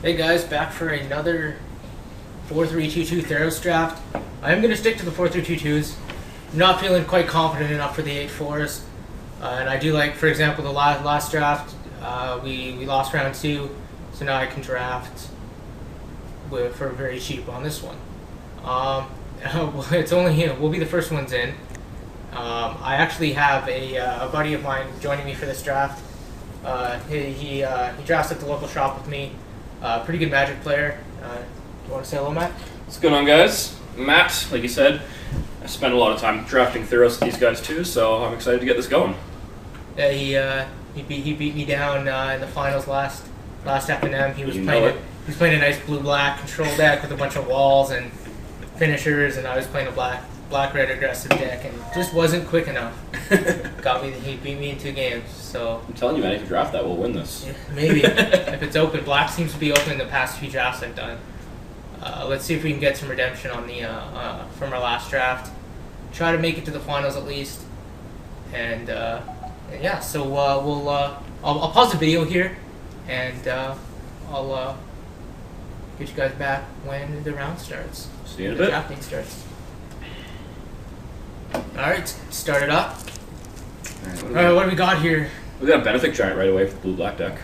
Hey guys, back for another 4-3-2-2 Theros draft. I'm going to stick to the 4-3-2-2s. I'm not feeling quite confident enough for the 8-4s. And I do like, for example, the last draft, we lost round 2, so now I can draft for very cheap on this one. It's only, we'll be the first ones in. I actually have a buddy of mine joining me for this draft. He drafts at the local shop with me. Pretty good Magic player. You want to say hello, Matt? What's going on, guys? Matt, like you said, I spent a lot of time drafting Theros with these guys too, so I'm excited to get this going. Yeah, he beat me down in the finals last F&M. He was playing a nice blue-black control deck with a bunch of walls and finishers, and I was playing a black-red aggressive deck, and just wasn't quick enough. He beat me in 2 games. So I'm telling you, man, if you draft that, we'll win this. Yeah, maybe if it's open. Black seems to be open in the past few drafts I've done. Let's see if we can get some redemption on the from our last draft. Try to make it to the finals at least. And yeah, so I'll pause the video here, and I'll get you guys back when the round starts. See you in a bit. The bit. drafting starts. Alright, start it up. Alright, what do we got here? We got a Benefic Giant right away for the blue-black deck.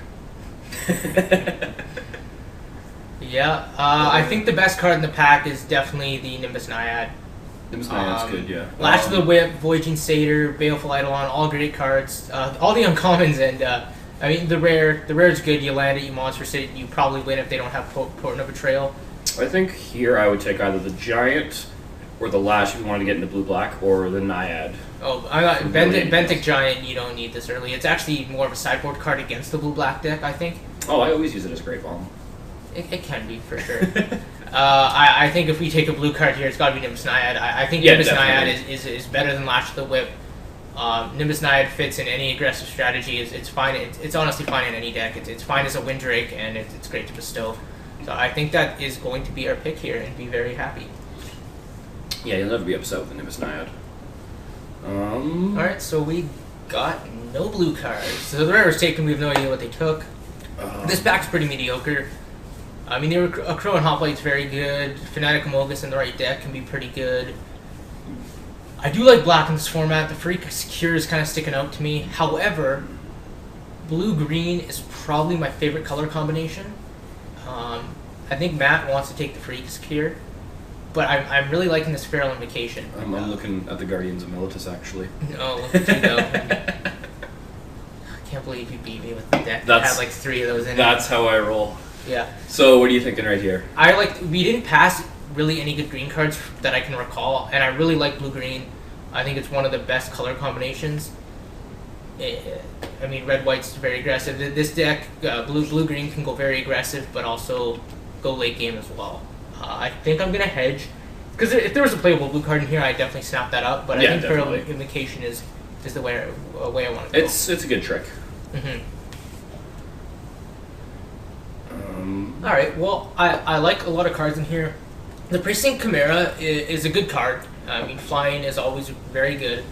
Yeah, I think the best card in the pack is definitely the Nimbus Naiad. Nimbus Naiad's good, yeah. Lash of the Whip, Voyaging Satyr, Baleful Eidolon, all great cards. All the uncommons, and I mean the rare is good. You land it, you monster sit, you probably win if they don't have Potent of Betrayal. I think here I would take either the Giant or the Lash if you wanted to get into blue-black, or the Naiad. Oh, I got Benthic Giant. You don't need this early. It's actually more of a sideboard card against the blue-black deck, I think. Oh, I always use it as Great Bomb. It can be, for sure. I think if we take a blue card here, it's got to be Nimbus Naiad. I think Nimbus Naiad is better than Lash of the Whip. Nimbus Naiad fits in any aggressive strategy. It's fine. It's honestly fine in any deck. It's fine as a Windrake, and it's great to bestow. So I think that is going to be our pick here, and be very happy. Yeah, you'll never be upset with the Nimbus Naiad. Alright, so we got no blue cards. So the rare was taken, we have no idea what they took. This pack's pretty mediocre. I mean, a Crow and Hoplite's very good. Fnatic Amogus in the right deck can be pretty good. I do like black in this format. The Freak Secure is kind of sticking out to me. However, blue-green is probably my favorite color combination. I think Matt wants to take the Freak Secure. But I'm really liking this Feral Invocation. I'm looking at the Guardians of Militus, actually. No, look at you go. I can't believe you beat me with the deck that had like 3 of those in it. That's how I roll. Yeah. So what are you thinking right here? We didn't pass really any good green cards that I can recall, and I really like blue-green. I think it's one of the best color combinations. I mean, red-white's very aggressive. This deck, blue-green can go very aggressive, but also go late game as well. I think I'm going to hedge. Because if there was a playable blue card in here, I'd definitely snap that up. But I think Feral Invocation is the way I want to go. It's a good trick. Mm-hmm. Alright, well, I like a lot of cards in here. The Precinct Chimera is a good card. I mean, flying is always very good.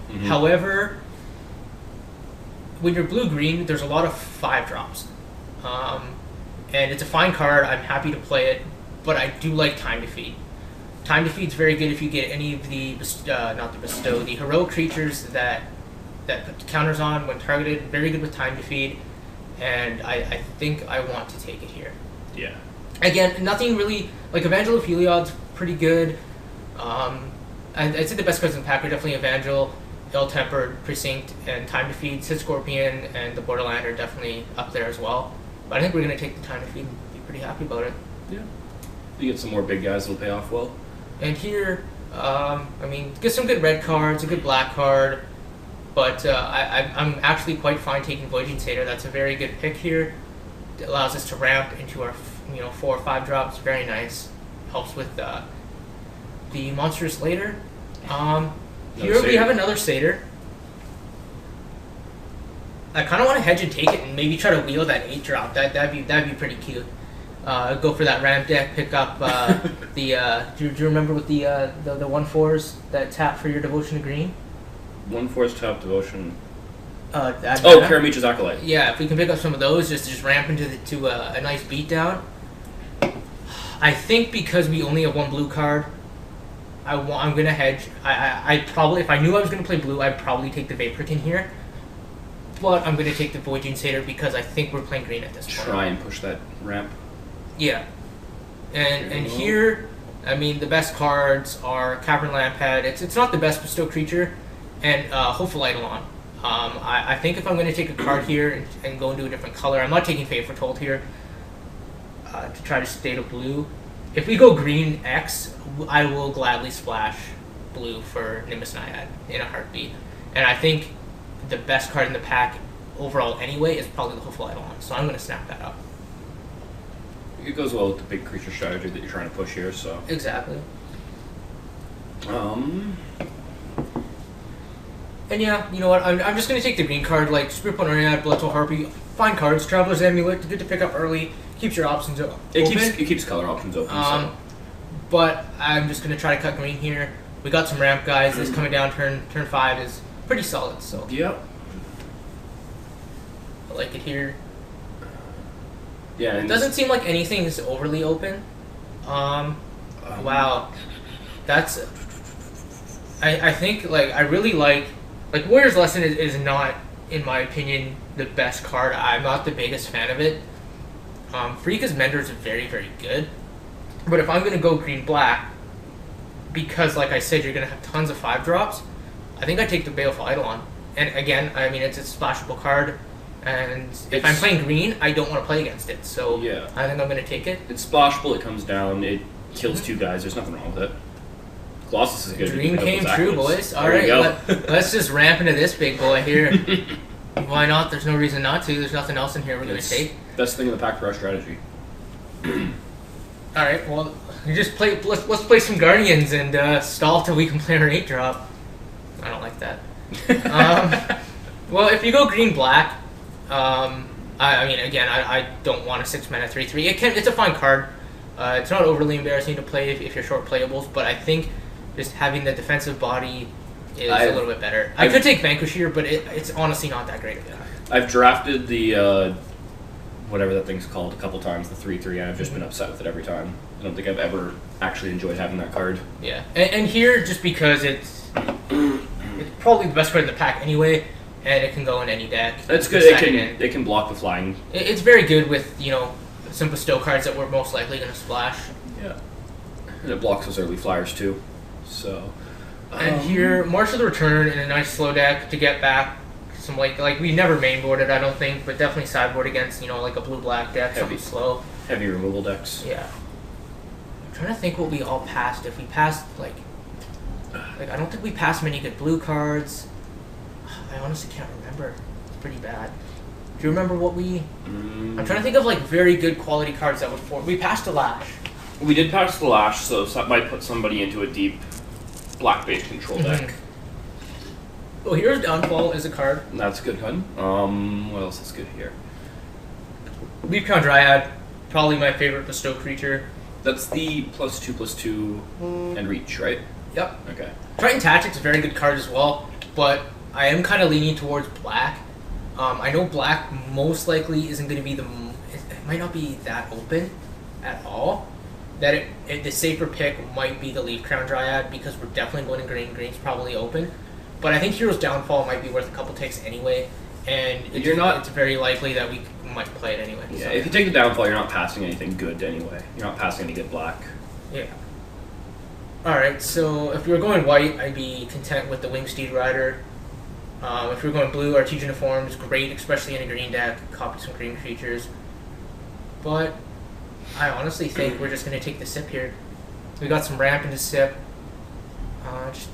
Mm-hmm. However, when you're blue-green, there's a lot of 5-drops. And it's a fine card. I'm happy to play it. But I do like Time to Feed. Time to Feed's very good if you get any of the, the heroic creatures that put counters on when targeted. Very good with Time to Feed. And I think I want to take it here. Yeah. Again, nothing really, like Evangel of Heliod's pretty good. I'd say the best cards in the pack are definitely Evangel, Ill-Tempered, Precinct, and Time to Feed. Sid Scorpion and the Borderland are definitely up there as well. But I think we're going to take the Time to Feed and be pretty happy about it. Yeah. If you get some more big guys, it'll pay off well. And here, I mean, get some good red cards, a good black card, but I'm actually quite fine taking Voyaging Satyr. That's a very good pick here. It allows us to ramp into our 4 or 5 drops. Very nice. Helps with the monsters later. Here we have another Satyr. I kind of want to hedge and take it and maybe try to wheel that 8 drop. That'd be pretty cute. Go for that ramp deck, pick up do you remember with the 1/4s that tap for your Devotion to Green? 1/4 tap Devotion. Karamicha's Acolyte. Yeah, if we can pick up some of those, just ramp into a nice beatdown, I think because we only have one blue card, I'm gonna hedge. I'd probably, if I knew I was gonna play blue, I'd probably take the Vaporkin here. But I'm gonna take the Void Gene Satyr because I think we're playing green at this point. Try and push that ramp. Yeah. And here, I mean, the best cards are Cavern Lamphead. It's not the best bestow creature, and Hopeful Eidolon. I think if I'm going to take a card here and go into a different color, I'm not taking Fate Foretold here to try to stay to blue. If we go green X, I will gladly splash blue for Nimbus Naiad in a heartbeat. And I think the best card in the pack overall anyway is probably the Hopeful Eidolon, so I'm going to snap that up. It goes well with the big creature strategy that you're trying to push here, so. Exactly. And yeah, you know what? I'm just gonna take the green card, like Spirit Naiad, Bloodsoul Harpy, fine cards. Traveler's Amulet, good to pick up early, keeps your options open. It keeps color options open. So. But I'm just gonna try to cut green here. We got some ramp guys. This coming down turn 5 is pretty solid. So yep. I like it here. Yeah, it doesn't seem like anything is overly open. Wow, that's. I think I really like Warrior's Lesson is not, in my opinion, the best card. I'm not the biggest fan of it. Freaka's Mender is very, very good, but if I'm gonna go green black, because like I said, you're gonna have tons of 5-drops. I think I take the Baleful Eidolon, and again, I mean it's a splashable card. And if I'm playing green, I don't want to play against it. So yeah. I think I'm going to take it. It's splashable, it comes down, it kills 2 guys, there's nothing wrong with it. Colossus is good. Dream came true, boys. Alright, let's just ramp into this big boy here. Why not? There's no reason not to. There's nothing else in here we're going to take. Best thing in the pack for our strategy. Alright, well, let's play some Guardians and stall till we can play our 8-drop. I don't like that. Well, if you go green-black, I mean, again, I don't want a 6-mana 3/3. It's a fine card. It's not overly embarrassing to play if you're short playables, but I think just having the defensive body is a little bit better. I could take Vanquish here, but it's honestly not that great of a card. I've drafted the whatever that thing's called a couple times, the 3/3, and I've just been upset with it every time. I don't think I've ever actually enjoyed having that card. Yeah, and here, just because it's probably the best card in the pack anyway. And it can go in any deck. That's good. It can block the flying. It's very good with some bestow cards that we're most likely going to splash. Yeah, and it blocks those early flyers too. So. And here, March of the Return in a nice slow deck to get back some like we never mainboarded, I don't think, but definitely sideboard against like a blue-black deck, something slow. Heavy removal decks. Yeah. I'm trying to think what we all passed. If we passed like I don't think we passed many good blue cards. I honestly can't remember. It's pretty bad. Do you remember what we... I'm trying to think of very good quality cards that would form. We passed a Lash. We did pass the Lash, so that might put somebody into a deep black-based control deck. Well, here's Downfall is a card. That's a good one. What else is good here? Leafcrown Dryad, probably my favorite bestow creature. That's the +2/+2 and reach, right? Yep. Okay. Triton Tactics is a very good card as well, but I am kind of leaning towards black. I know black most likely isn't going to be it might not be that open at all. That the safer pick might be the Leafcrown Dryad because we're definitely going to green. Green's probably open. But I think Hero's Downfall might be worth a couple takes anyway. And it's very likely that we might play it anyway. Yeah, so. If you take the Downfall, you're not passing anything good anyway. You're not passing any good black. Yeah. Alright, so if we were going white, I'd be content with the Wingsteed Rider. If we were going blue, Artesian is great, especially in a green deck. Copy some green creatures. But I honestly think we're just going to take the sip here. We got some ramp into sip.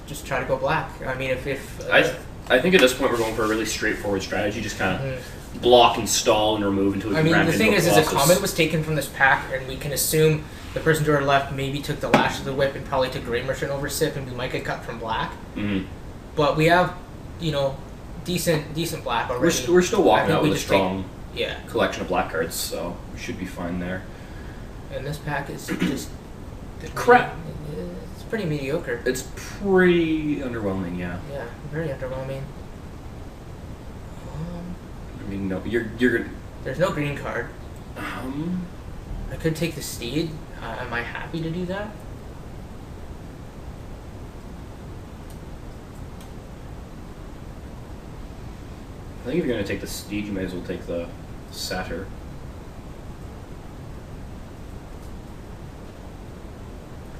Just try to go black. I mean, I think at this point we're going for a really straightforward strategy. Just kind of block and stall and remove until we can ramp into a Colossus. The comment was taken from this pack, and we can assume the person to our left maybe took the Lash of the Whip and probably took Grey Merchant over sip, and we might get cut from black. But we have, decent black already. We're still walking out with a strong collection of black cards, so we should be fine there. And this pack is just crap. It's pretty mediocre. It's pretty underwhelming, yeah. Yeah, very underwhelming. I mean, no, you're. There's no green card. I could take the Steed. Am I happy to do that? I think if you're going to take the Steed, you may as well take the Satyr.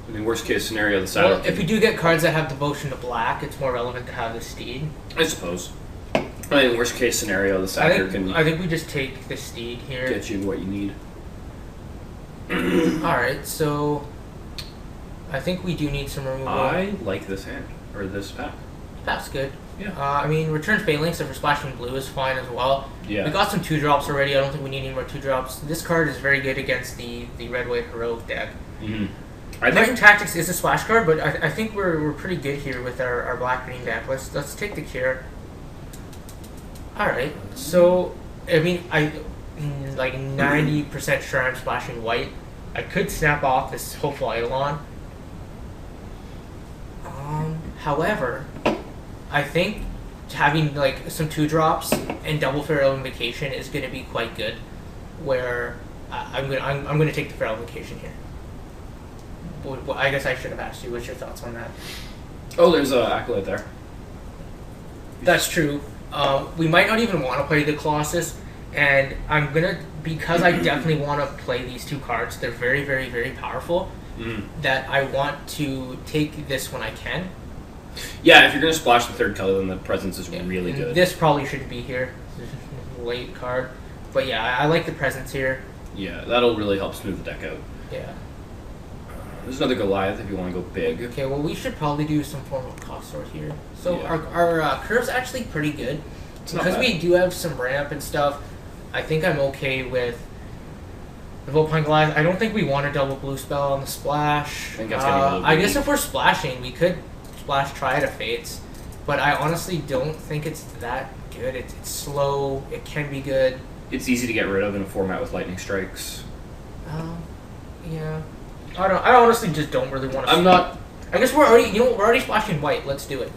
I mean, worst case scenario, the Satyr. Well, if we do get cards that have devotion to black, it's more relevant to have the Steed. I suppose. I mean, worst case scenario, the Satyr can. I think we just take the Steed here. Get you what you need. Alright, so I think we do need some removal. I like this hand, or this pack. That's good. Yeah. I mean, return Phalanx if we're splashing blue is fine as well. Yeah. We got some 2-drops already. I don't think we need any more 2-drops. This card is very good against the red-white heroic deck. Mm-hmm. Titan Tactics is a splash card, but I think we're pretty good here with our black-green deck. Let's take the Cure. Alright, so, I mean, like 90% sure I'm splashing white. I could snap off this Hopeful Eidolon. However, I think having like some 2-drops and double Feral Invocation is going to be quite good. Where I'm gonna take the Feral Invocation here. Well, I guess I should have asked you. What's your thoughts on that? Oh, there's a Acolyte there. That's true. We might not even want to play the Colossus, and I'm gonna, because I definitely want to play these 2 cards. They're very, very, very powerful. That I want to take this when I can. Yeah, if you're gonna splash the 3rd color, then the Presence is really good. This probably shouldn't be here. Late card, but yeah, I like the Presence here. Yeah, that'll really help smooth the deck out. Yeah. There's another Goliath if you want to go big. Okay, well we should probably do some form of cost sort here. So Yeah. our curve's actually pretty good. It's not Because bad. we do have some ramp and stuff, I think I'm okay with the Vulpine Goliath. I don't think we want a double blue spell on the splash. I think that's gonna be a little I guess greedy. if we're splashing, we could splash Triad of Fates. But I honestly don't think it's that good. It's slow, it can be good. It's easy to get rid of in a format with Lightning Strikes. Yeah. I honestly just don't really want to. I'm not. I guess we're already splashing white. Let's do it.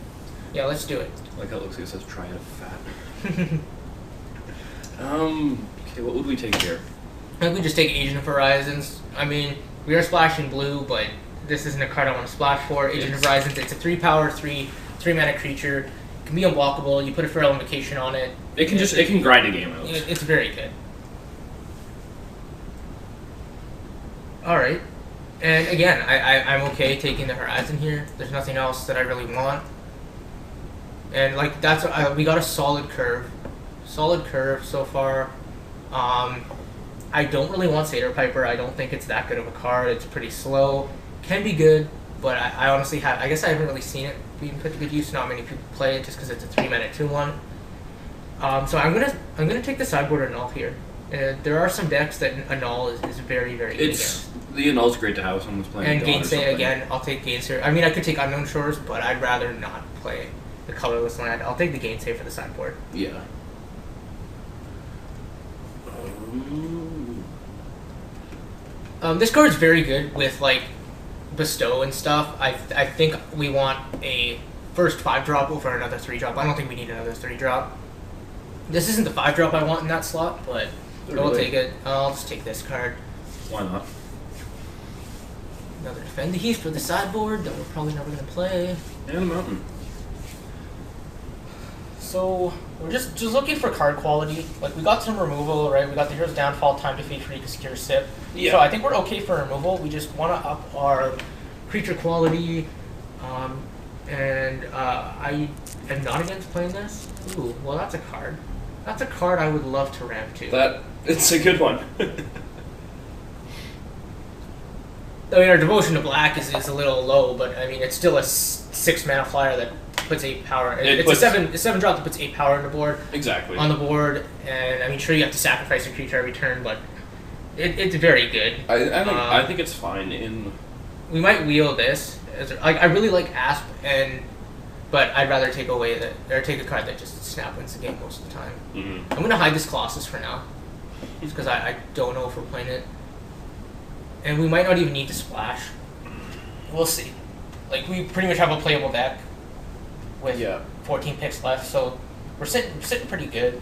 Yeah, let's do it. Like how it looks like it says Triad of Fat. Okay, what would we take here? I think we just take Agent of Horizons. I mean, we are splashing blue, but this isn't a card I want to splash for. Agent of Horizons, it's a 3-power, 3-mana creature. It can be unblockable. You put a Feral Invocation on it. It can grind a game out. It's very good. Alright. And again, I'm okay taking the Horizon here. There's nothing else that I really want. And like that's we got a solid curve so far. I don't really want Satyr Piper. I don't think it's that good of a card. It's pretty slow. Can be good, but I honestly I guess I haven't really seen it being put to good use. Not many people play it just because it's a 3-mana 2/1. So I'm gonna take the sideboard Annul here. There are some decks that Annul is very, very good against. The Annul's great to have if someone's playing. And God or Gainsay something. again. I'll take Gainsay. I mean, I could take Unknown Shores, but I'd rather not play the colorless land. I'll take the Gainsay for the sideboard. Yeah. This card's very good with like Bestow and stuff. I think we want a first 5-drop over another 3-drop. I don't think we need another 3-drop. This isn't the 5-drop I want in that slot, but I'll take it. I'll just take this card. Why not? Another Defend the Heath for the sideboard that we're probably never going to play. And a mountain. So we're just looking for card quality. Like we got some removal, right? We got the Hero's Downfall, Time Defeat, Free to Secure Sip. Yeah. So I think we're okay for removal. We just want to up our creature quality. And I am not against playing this. Ooh, well that's a card. That's a card I would love to ramp to. It's a good one. I mean, our Devotion to Black is a little low, but I mean, it's still a 6-mana flyer that puts 8 power. It's a 7-drop that puts 8 power on the board. Exactly. On the board, and I mean, sure, you have to sacrifice a creature every turn, but it's very good. I think it's fine in. We might wheel this. I really like Asp, but I'd rather take take a card that just snap wins the game most of the time. Mm-hmm. I'm gonna hide this Colossus for now, just because I don't know if we're playing it. And we might not even need to splash. We'll see. Like, we pretty much have a playable deck with 14 picks left, so we're sitting pretty good.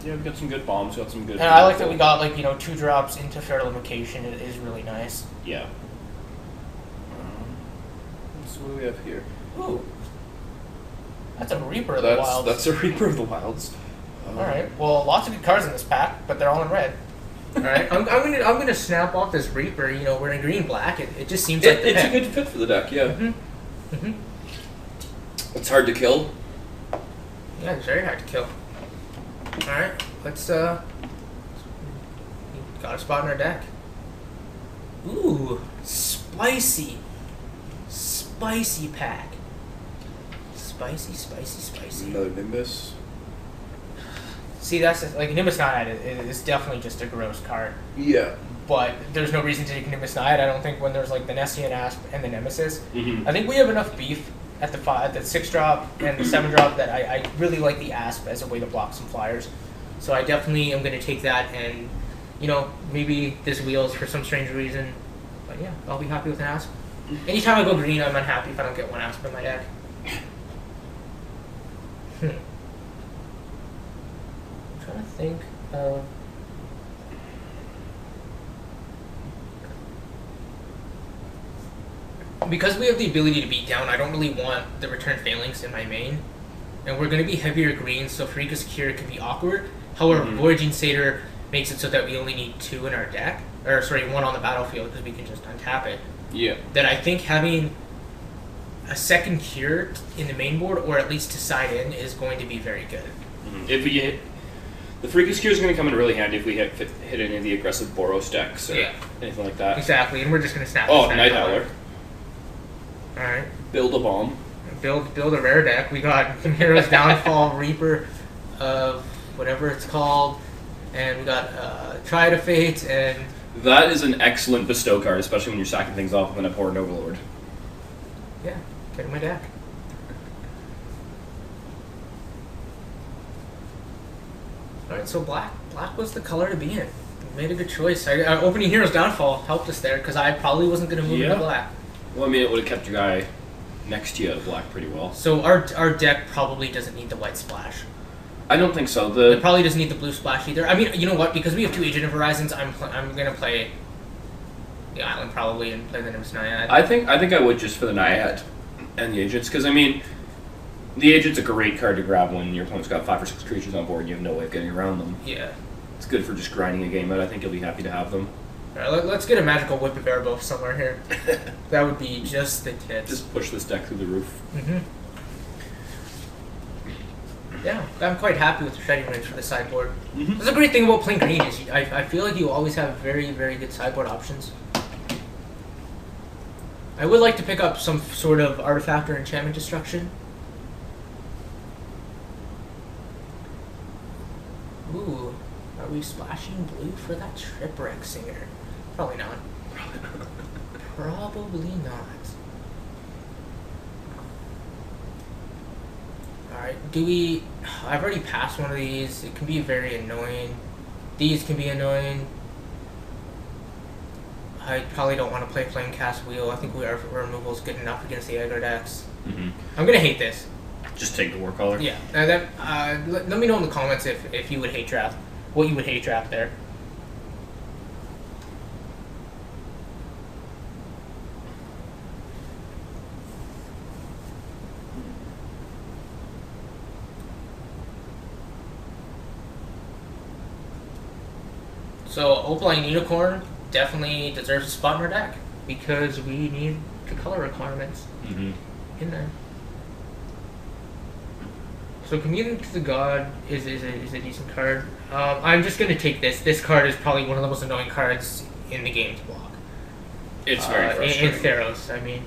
Yeah, we got some good bombs. Got some good. And I like that we got like 2 drops into Feral Invocation. It is really nice. Yeah. So what do we have here? Ooh, that's a Reaper of the Wilds. That's a Reaper of the Wilds. All right. Well, lots of good cards in this pack, but they're all in red. All right. I'm gonna snap off this Reaper. We're in green black. It just seems like it's a good fit for the deck. Yeah. It's hard to kill. Yeah, it's very hard to kill. All right. Let's got a spot in our deck. Ooh, spicy pack. Spicy. Another Nimbus. See, that's like Nimbus Naiad is definitely just a gross card. Yeah. But there's no reason to take Nimbus Naiad. I don't think when there's like the Nessian Asp and the Nemesis. Mm-hmm. I think we have enough beef at the 6-drop and the 7-drop that I really like the Asp as a way to block some flyers. So I definitely am going to take that, and maybe this wheels for some strange reason. But yeah, I'll be happy with an Asp. Anytime I go green, I'm unhappy if I don't get one Asp in my deck. I'm trying to think of... Because we have the ability to beat down, I don't really want the Return Phalanx in my main. And we're going to be heavier green, so Farika's Cure can be awkward. However, Voyaging Satyr makes it so that we only need 2 in our deck. Or, sorry, 1 on the battlefield, because we can just untap it. Yeah. That I think having a second Cure in the main board, or at least to side in, is going to be very good. Mm-hmm. If we hit... The Freakus Cure is going to come in really handy if we hit any of the aggressive Boros decks or anything like that. Exactly, and we're just going to snap Oh, Night Howler. Alright. Build a bomb. Build a rare deck. We got Hero's Downfall, Reaper of whatever it's called, and we got Triad of Fate, and... That is an excellent bestow card, especially when you're sacking things off with an Abhorrent Overlord. Yeah, get in my deck. Alright, so black was the color to be in. We made a good choice. Opening Hero's Downfall helped us there, because I probably wasn't going to move into black. Well, I mean, it would have kept your guy next to you at black pretty well. So our deck probably doesn't need the white splash. I don't think so. It probably doesn't need the blue splash either. I mean, you know what? Because we have 2 Agent of Horizons, I'm gonna play the Island probably and play the Nimbus Naiad. I think I would just for the Naiad and the Agents, because I mean, the Agent's a great card to grab when your opponent's got 5 or 6 creatures on board and you have no way of getting around them. Yeah. It's good for just grinding a game out. I think you'll be happy to have them. Alright, let's get a magical Whip of Airbuff somewhere here. That would be just the tits. Just push this deck through the roof. Mm-hmm. Yeah, I'm quite happy with the Shedding Range for the sideboard. Mm-hmm. That's a great thing about playing green is I feel like you always have very, very good sideboard options. I would like to pick up some sort of artifact or enchantment destruction. Ooh, are we splashing blue for that Tripwreck Singer? Probably not. Probably not. Alright, I've already passed one of these. It can be very annoying. These can be annoying. I probably don't want to play Flamecast Wheel. I think our removal is good enough against the aggro decks. Mm-hmm. I'm going to hate this. Just take the War Caller? Yeah. Let me know in the comments if you would hate draft. What you would hate draft there. So, Opaline Unicorn definitely deserves a spot in our deck because we need the color requirements in there. So, Communion to the God is a decent card. I'm just going to take this. This card is probably one of the most annoying cards in the game to block. It's very frustrating. In Theros, I mean.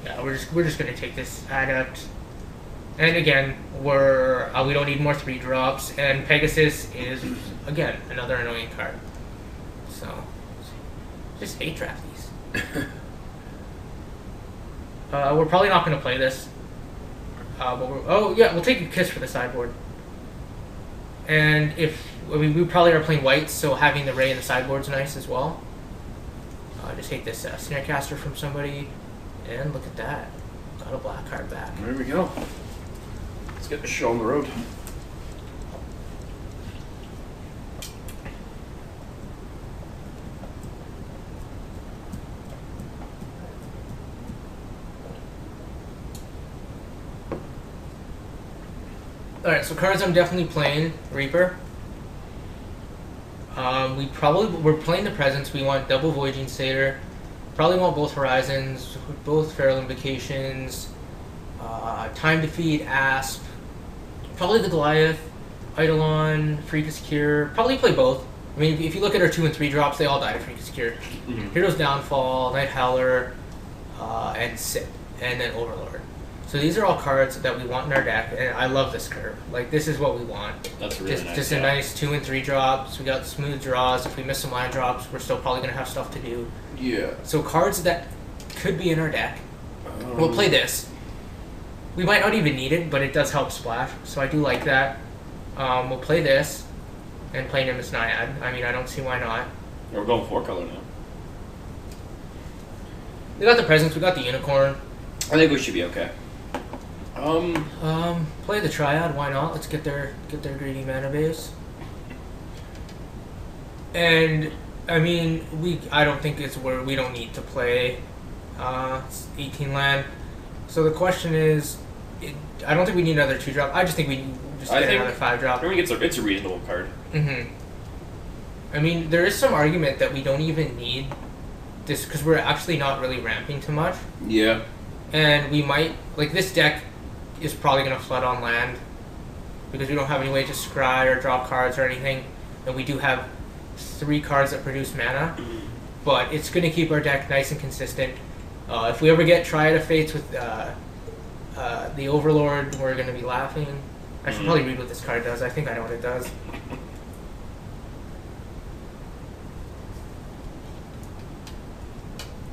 Yeah, we're just going to take this Adept. And again, we don't need more 3-drops. And Pegasus is, again, another annoying card. So, just hate draft these. We're probably not going to play this. But we'll take a Kiss for the sideboard. And we probably are playing white, so having the Ray in the sideboard's nice as well. Just take this Snarecaster from somebody, and look at that. Got a black card back. There we go. Let's get the show on the road. Alright, so cards I'm definitely playing. Reaper. We're playing the presence. We want double Voyaging Satyr. Probably want both Horizons, both Feral Invocations, Time to Feed, Asp. Probably the Goliath, Eidolon, Freakus Cure. Probably play both. I mean, if you look at our 2 and 3 drops, they all died of Freakus Cure. Mm-hmm. Hero's Downfall, Night Howler, and Sip, and then Overlord. So these are all cards that we want in our deck, and I love this curve. Like, this is what we want. That's really nice. Just a nice 2 and 3 drops. We got smooth draws. If we miss some land drops, we're still probably going to have stuff to do. Yeah. So cards that could be in our deck. We'll play this. We might not even need it, but it does help splash, so I do like that. We'll play this, and play Nimbus Naiad. I mean, I don't see why not. We're going 4-color now. We got the Presence, we got the Unicorn. I think we should be okay. Play the Triad, why not? Let's get their greedy mana base. And I mean, I don't think it's where we don't need to play it's 18 land. So the question is, I don't think we need another 2-drop. I just think we just get another 5-drop. I think it's a reasonable card. I mean, there is some argument that we don't even need this because we're actually not really ramping too much. Yeah. And we might, like, this deck is probably going to flood on land because we don't have any way to scry or draw cards or anything. And we do have 3 cards that produce mana. But it's going to keep our deck nice and consistent. If we ever get Triad of Fates with the Overlord, we're going to be laughing. I should probably read what this card does. I think I know what it does.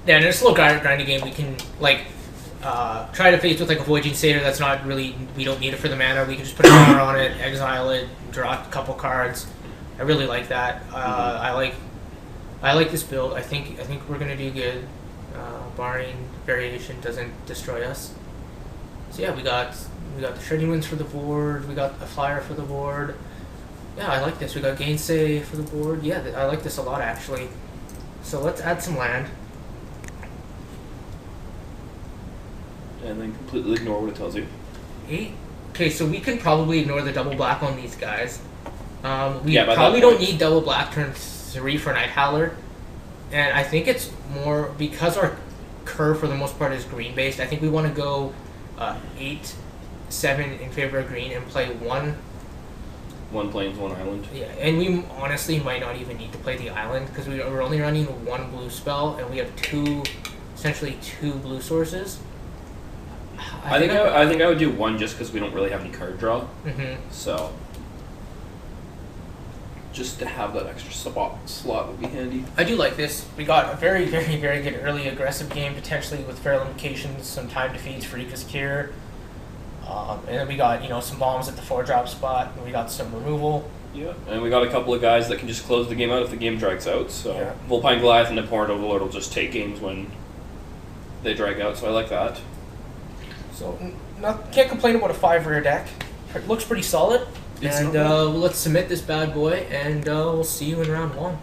Yeah, in a slow grinding game, we can, like, try to face with, like, a Voyaging Satyr that's not really, we don't need it for the mana. We can just put a counter on it, exile it, draw a couple cards. I really like that. I like this build. I think we're gonna do good, barring variation doesn't destroy us. So yeah, we got the Shredding Winds for the board. We got a Flyer for the board. Yeah, I like this. We got Gainsay for the board. Yeah, I like this a lot actually. So let's add some land. And then completely ignore what it tells you. 8. Okay, so we can probably ignore the double black on these guys. We Yeah, probably don't need double black turn 3 for Night Howler. And I think it's more because our curve for the most part is green based. I think we want to go 8-7 in favor of green and play 1. 1 plains, 1 island. Yeah, and we honestly might not even need to play the island because we're only running 1 blue spell and we have essentially 2 blue sources. I think I would do 1 just because we don't really have any card draw. So just to have that extra slot would be handy. I do like this. We got a very, very, very good early aggressive game, potentially with Feral Invocations, some time defeats, Freakus Cure. And then we got, some bombs at the 4-drop spot, and we got some removal. Yeah, and we got a couple of guys that can just close the game out if the game drags out. So yeah. Vulpine Goliath and Abhorrent Overlord will just take games when they drag out, so I like that. So, can't complain about a 5-rare deck. It looks pretty solid. And let's submit this bad boy, and we'll see you in round 1.